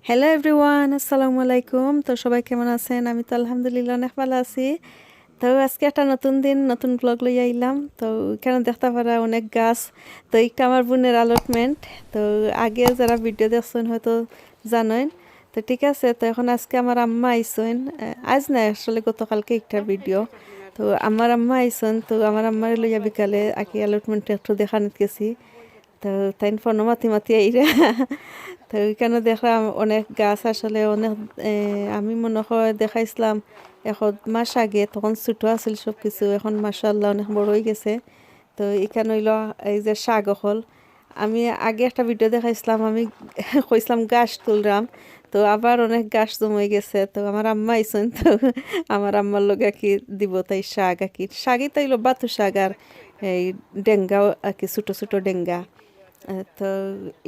Hello everyone, আসসালামু আলাইকুম। তো সবাই কেমন আছেন? আমি তো আলহামদুলিল্লাহ অনেক ভালো আছি। তো আজকে একটা নতুন দিন, নতুন ব্লগ লইয়া আইলাম। তো এখানে দেখতে পারা অনেক গাছ। তো একটা আমার বোনের allotment। তো আগে যারা ভিডিও দেখছেন হয়তো জানেন। তো ঠিক আছে, তো এখন আজকে আমার আম্মা আইসেন। আজ না, আসলে গতকালকে একটা ভিডিও। তো আমার আম্মা আইসেন, তো আমার আম্মার লইয়া বিকালে আগে allotment একটু দেখানিত গেছি। তো তাই ফোনও মাতি মাতি আইরা। তো ওইখানে দেখলাম অনেক গাছ, আসলে অনেক আমি মনে হয় দেখাইছিলাম 1 মাস আগে, তখন ছোটো আছিল সব কিছু। এখন মাশাআল্লাহ অনেক বড় হয়ে গেছে। তো এখানে হইল এই যে শাক হল। আমি আগে একটা ভিডিও দেখাইছিলাম, আমি কইছিলাম গাছ তুললাম। তো আবার অনেক গাছ জমে গেছে। তো আমার আম্মা আইসেন, তো আমার আম্মার লগে আর কি দিব তাই শাক আর কি। শাকই তাইল বাতু শাক আর এই ডেঙ্গাও আর কি, ছোটো ছোটো ডেঙ্গা। তো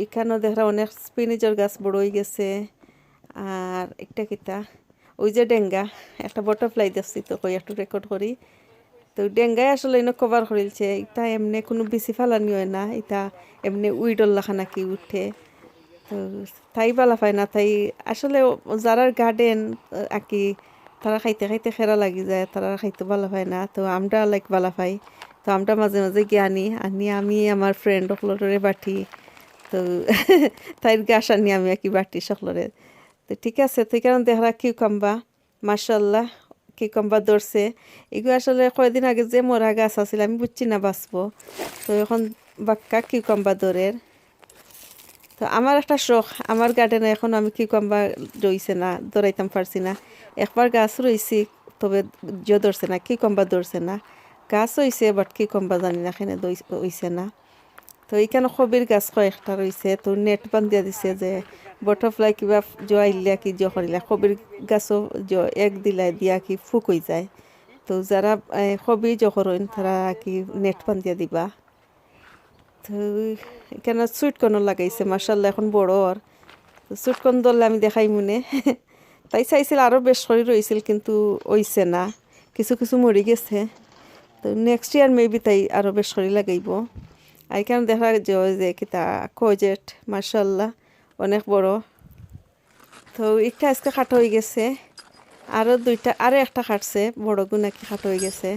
এখানেও দেখা অনেক স্পিনিজের গাছ বড় হয়ে গেছে। আর একটা কিতা ওই যে ডেঙ্গা, একটা বাটারফ্লাই দেখছি, তো কই একটু রেকর্ড করি। তো ডেঙ্গাই আসলে এনে কভার করিলছে। এটা এমনি কোনো বেশি ফালানি হয় না, এটা এমনি উইডল লেখা নাকি উঠে। তো তাই বালা পায় না, তাই আসলে যারা গার্ডেন আর কি, তারা খাইতে খাইতে খেরা লাগি যায়, তারা খাইতে ভালো পায় না। তো আমরা লাইক ভালো পাই। তো আমরা মাঝে মাঝে গিয়ে আনি আনি আমি আমার ফ্রেন্ড সকলরে বাটি। তো তাইর গাছ আনি আমি আর কি বাটি সকলরে। তো ঠিক আছে, তো কারণ দেখা কিউকাম্বা, মাশাল্লাহ কিউকাম্বা ধরছে। এগুলো আসলে কয়েকদিন আগে যে মরা গাছ আছিল আমি বুঝছি না বাঁচবো। তো এখন বাক্কা কিউকাম্বা ধরের। তো আমার একটা শখ, আমার গার্ডেনে এখন আমি কিউকাম্বা রইছে না, ধরাইতাম পারছি না। একবার গাছ রইছি, তবে ধরছে না, কিউকাম্বা ধরছে না। গাছ হইছে বাট কিউকাম্বা জানি না এখানে হইছে না। তো এইখানে কবির গাছ কয়েকটা রয়েছে, তো নেট বান্ধিয়া দিছে যে বাটারফ্লাই কিবা জোয়াইলিয়া কি জো করিলা কবির গাছও এক দিলা দিয়া কি ফুক হয়ে যায়। তো যারা কবি জো করেন তারা কি নেট বান্ধিয়া দিবা। তো এখানে সুইটকর্ন লাগাইছে, মার্শাল্লাহ এখন বড়। আর তো সুইটকর্ন ধরলে আমি দেখাই মনে। তাই চাইছিল আরও বেশ করে রয়েছিল, কিন্তু হইছে না, কিছু কিছু মরে গেছে। তো নেক্সট ইয়ার মেবি তাই আরও বেশ করে লাগাইব। আর এখানে দেখা যায় যে কিতা কোজেট, মার্শাল্লাহ অনেক বড়। তো একটা আজকে খাটো হয়ে গেছে, আরও দুইটা, আরও একটা খাটছে বড় গুণ নাকি খাটো হয়ে গেছে।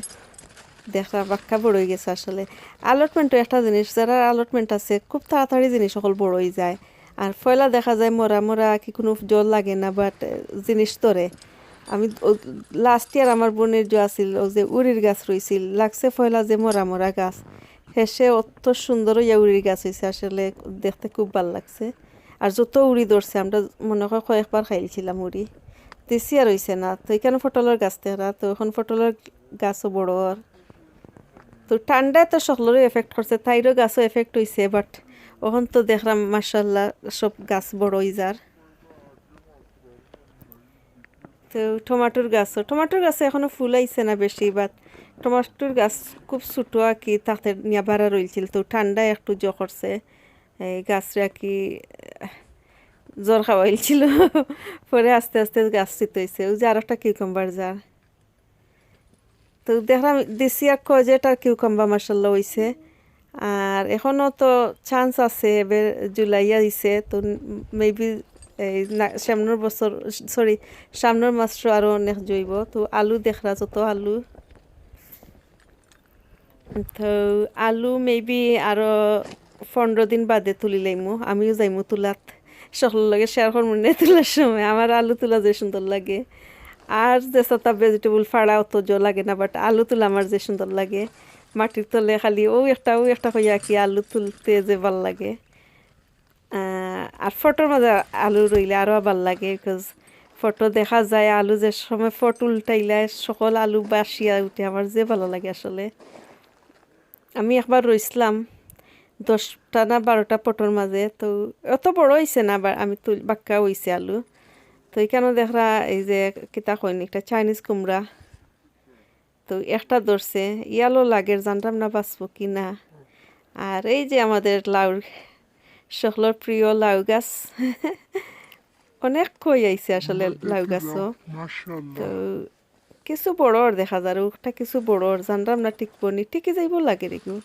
দেখা বাক্কা বড় হয়ে গেছে। আসলে allotmentও একটা জিনিস, যারা allotment আছে খুব তাড়াতাড়ি জিনিস সকল বড় হয়ে যায়। আর ফয়লা দেখা যায় মরা মরা কি কোনো জল লাগে না, বাট জিনিস ধরে। আমি লাস্ট ইয়ার আমার বোনের যে আছিল ও যে উড়ির গাছ রয়েছিল, লাগছে ফয়লা যে মরা মরা গাছ, হেসে অত সুন্দর ইয়া উড়ির গাছ হয়েছে, আসলে দেখতে খুব ভালো লাগছে। আর যত উড়ি ধরছে আমরা মনে হয় কয়েকবার খাইছিলাম উড়ি। দেশি আর হয়েছে না। তো এখানে পটলের গাছ তেরা, তো এখন পটলের গাছও বড়। আর তো ঠান্ডায় তো সকলেরও এফেক্ট করছে, তাইরও গাছও এফেক্ট হয়েছে, বাট এখন তো দেখলাম মার্শাল্লাহ সব গাছ বড় হয়ে যার। তো টমাটোর গাছে এখনো ফুল আইছে না বেশি, বাট টমাটোর গাছ খুব ছোটো আর কি, তাতে নিয়ে বাড়া রইছিল। তো ঠান্ডায় একটু জ্বর করছে, এই গাছটা আর কি জ্বর খাওয়াইছিল। পরে আস্তে আস্তে গাছ চিত হয়েছে। ওই যে আর একটা কিউকাম্বার যার, তো দেখলাম দেশি আর কজেট আর কিউকাম্বার মার্শাল্লাহ হয়েছে। আর এখনও তো চান্স আছে, এবার জুলাইয়া দিছে, তো মেবি এই সামনের বছর, সরি সামনের মাসও আরও অনেক জৈব। তো আলু দেখরা যত আলু, তো আলু মেবি আরও 15 দিন বাদে তুলি লাইমু, আমিও যাইমু তুলাত। সকলের লগে শেয়ার করবো না তোলার সময়, আমার আলু তোলা যে সুন্দর লাগে। আর যে সাথে ভেজিটেবল ফাড়া অত জো লাগে না, বাট আলু তোলা আমার যে সুন্দর লাগে। মাটির তলে খালি ও একটা হইয়া কি আলু তুলতে যে ভাল লাগে। আর ফটোর মাঝে আলু রইলে আরও ভাল লাগে, বিকজ ফটো দেখা যায় আলু যে সময় ফটো উল্টাইলে সকল আলু বাসিয়া উঠে, আমার যে ভালো লাগে আসলে। আমি একবার রইছিলাম 10টা না 12টা ফটোর মাঝে, তো অত বড় হয়েছে না, আমি বাক্কা হয়েছে আলু। তো এখানে দেখরা এই যে কিতা কইন একটা চাইনিজ কুমড়া, তো একটা ধরছে, ইয়ালো লাগের জানতাম না বাঁচবো কি না। আর এই যে আমাদের লাউ, সকলের প্রিয় লাউ গাছ। অনেক কই আইছে আসলে লাউ গাছও। তো কিছু বড়র দেখা যায়, ওটা কিছু বড়র জানতাম না টিকবো নি, টিকে যাইব লাগে রেগু।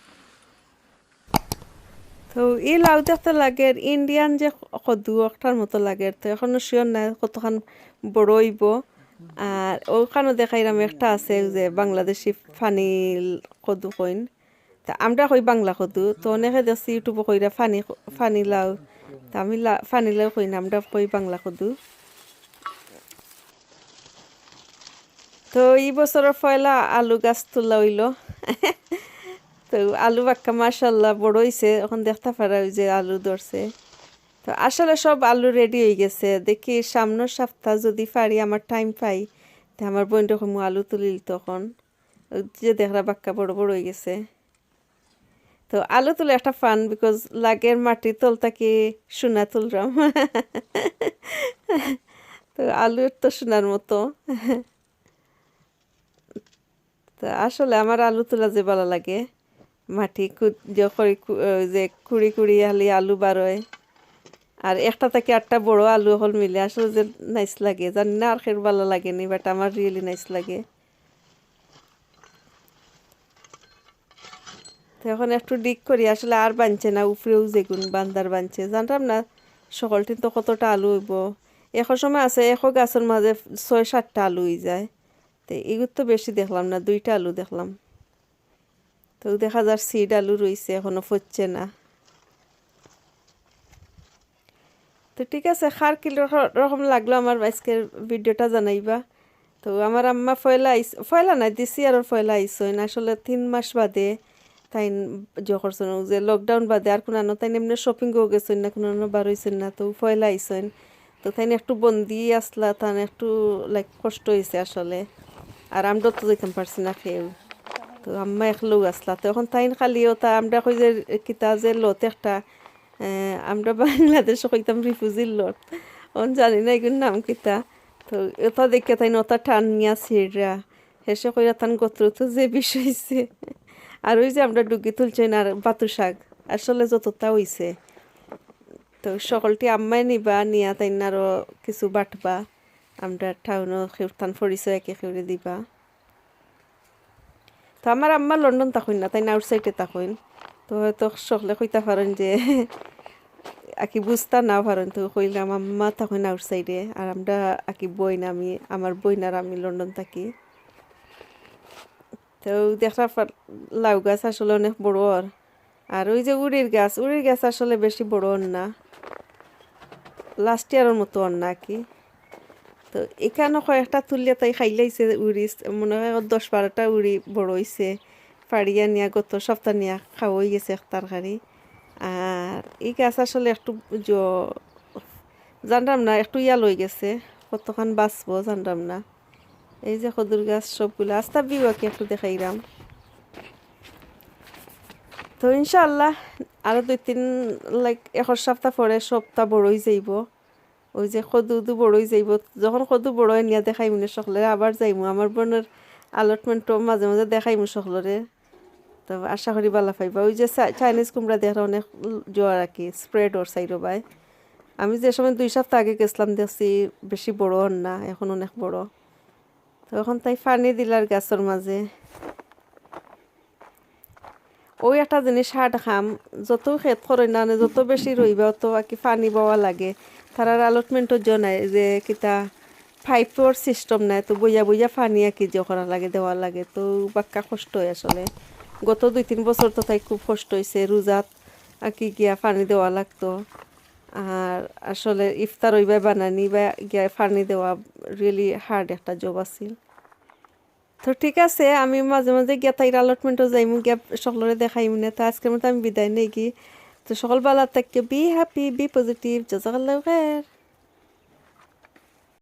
তো এই লাউ দেখতে লাগে ইন্ডিয়ান যে কদু একটার মতো লাগে, তো এখনো শিওর নাই কতখান বড় হইব। আর ওখানে দেখাইলাম একটা আছে যে বাংলাদেশি ফানি কদু কইন, তা আমরা কই বাংলা কদু, তো অনেকে দেখছি ইউটিউবে কইরা ফানি ফানি লাউ, তা আমি ফানি লাউ কই না, আমরা কই বাংলা কদু। তো এই বছরের পয়লা আলু গাছ তোলা হইল। তো আলু বাক্কা মাশাল্লাহ বড় হইছে, এখন দেখতে পারা ওই যে আলু ধরছে। তো আসলে সব আলু রেডি হয়ে গেছে, দেখি সামনের সপ্তাহ যদি পারি আমার টাইম পাই, তো আমার বোন রকম আলু তুলিল তখন ওই যে দেখরা বাক্কা বড় বড় হয়ে গেছে। তো আলু তুলে একটা ফান, বিকজ লাগের মাটি তলতাকে সোনা তুলরাম। তো আলু তো সোনার মতো। তো আসলে আমার আলু তোলা যে ভালো লাগে, মাটি যে কুড়ি কুড়ি হালি আলু বারোয়, আর একটা থেকে আটটা বড় আলু হল মিলে আসলে যে নাইস লাগে, জানি না আর খের ভালো লাগেনি, বাট আমার রিয়েলি নাইস লাগে। তো এখন একটু ডিক করি, আসলে আর বানছে না, উপরেও যেগুন বান্দার বানছে, জানতাম না সকলটি তো কতটা আলু হইব। এখন সময় আছে এখন গাছের মাঝে 6-7টা আলু হয়ে যায়, তো এগুলো তো বেশি দেখলাম না, 2টা আলু দেখলাম। তো দেখা যার সিড আলু রয়েছে, এখনো ফচ্ছে না। তো ঠিক আছে, খার কি রকম লাগলো আমার আজকের ভিডিওটা জানাইবা। তো আমার আম্মা ফয়লা নাই দিছি আর ফয়লা আইসইন, আসলে 3 মাস বাদে তাই করছেন যে লকডাউন বাদে আর কোনো তাই এমনি শপিংও গেছেন না, কোনো বার হয়েছেন না, তো ফয়লা আইসইন। তো তাই একটু বন্দি আসলা, তাই একটু লাইক কষ্ট হয়েছে আসলে, আর আমরা তো যেতাম পারছি না খেয়েও। তো আম্মা একলোক আসলা, তো এখন তাই খালিও তা আমরা কই যে কিতা যে লত একটা, আমরা বাংলাদেশে কইতাম রিফিউজির লট, অন জানি না এগুলোর নাম কিতা। তো এটা দেখে তাই নতা টান নিয়া ছিড়া হেসে কইরা তান গোত্র তো যে বিষয় হয়েছে। আর ওই যে আমরা ডুগি তুলছি না, আর বাতু শাক আসলে যতটা হইছে, তো সকলটি আম্মাই নিবা নিয়া তাই আরও কিছু বাটবা, আমরা টাউনও খেউরতান পরিচয় একে খেউরে দিবা। তো আমার আম্মা লন্ডন তাকইন না, তাই আউটসাইডে তাকইন, তো হয়তো সকলে কইতা পারেন যে আকি বুঝতা না পারেন, তো কইলাম আম্মা তখন আউটসাইডে, আর আমরা আকি বইন আমি আমার বইন আর আমি লন্ডন থাকি। তো দেখা লাউ গাছ আসলে অনেক বড়, আর ওই যে উড়ির গাছ আসলে বেশি বড় না, লাস্ট ইয়ারের মতো না কি। তো এখানে কয়েকটা তুলিয়া তাই খাইলাইছে উড়ি, মনে হয় 10-12টা উড়ি বড় হয়েছে, পাড়িয়া নিয়া গত সপ্তাহ নিয়া খাওয়া হয়ে গেছে এক তরকারি। আর এই গাছ আসলে একটু জানতাম না, একটু ইয়া লই গেছে, কতক্ষণ বাঁচবো জানতাম না। এই যে খদুর গাছ সবগুলো আস্তা বিবাকে একটু দেখাইলাম। তো ইনশাআল্লাহ আরো 2-3 লাইক 1 সপ্তাহ পরে সপ্তাহ বড়ই যাইব, ওই যে কদু বড়ই যাইব, যখন কদু বড় হয় নিয়ে দেখাইমু না সকলরে, আবার যাইমু আমার বোনের allotmentও মাঝে মাঝে দেখাইমু সকলরে। তো আশা করি ভালো পাইবা। ওই যে চাইনিজ কুমড়া দেখা অনেক জোয়ার আর কি স্প্রেড ওর সাইডও বাই, আমি যে সময় 2 সপ্তাহ আগে গেছিলাম দেখছি বেশি বড় না, এখন অনেক বড়। তো এখন তাই পানি দিলার গাছের মাঝে। ওই একটা জিনিস হাট খাম, যত খেত করে না যত বেশি রইবা অত আর কি পানি পাওয়া লাগে, তারা allotmentও জানায় যে কিতা পাইপর সিস্টেম নাই, তো বইয়া বইয়া পানি আর কি করা লাগে দেওয়া লাগে, তো বাক্কা কষ্ট হয় আসলে। গত 2-3 বছর তো তাই খুব কষ্ট হয়েছে, রোজাত আর কি গিয়া পানি দেওয়া লাগতো, আর আসলে ইফতার হইবা বানানি বা গিয়া পানি দেওয়া রিয়েলি হার্ড একটা জব আছিল। তো ঠিক আছে, আমি মাঝে মাঝে গিয়া তাই allotmentও যাইমু, গিয়া সকলরে দেখাইমু না। তো আজকের মতো আমি বিদায় নেই কি, তো সকল ভালো থাকি, be happy be positive, জাজাকাল্লাহু Khair.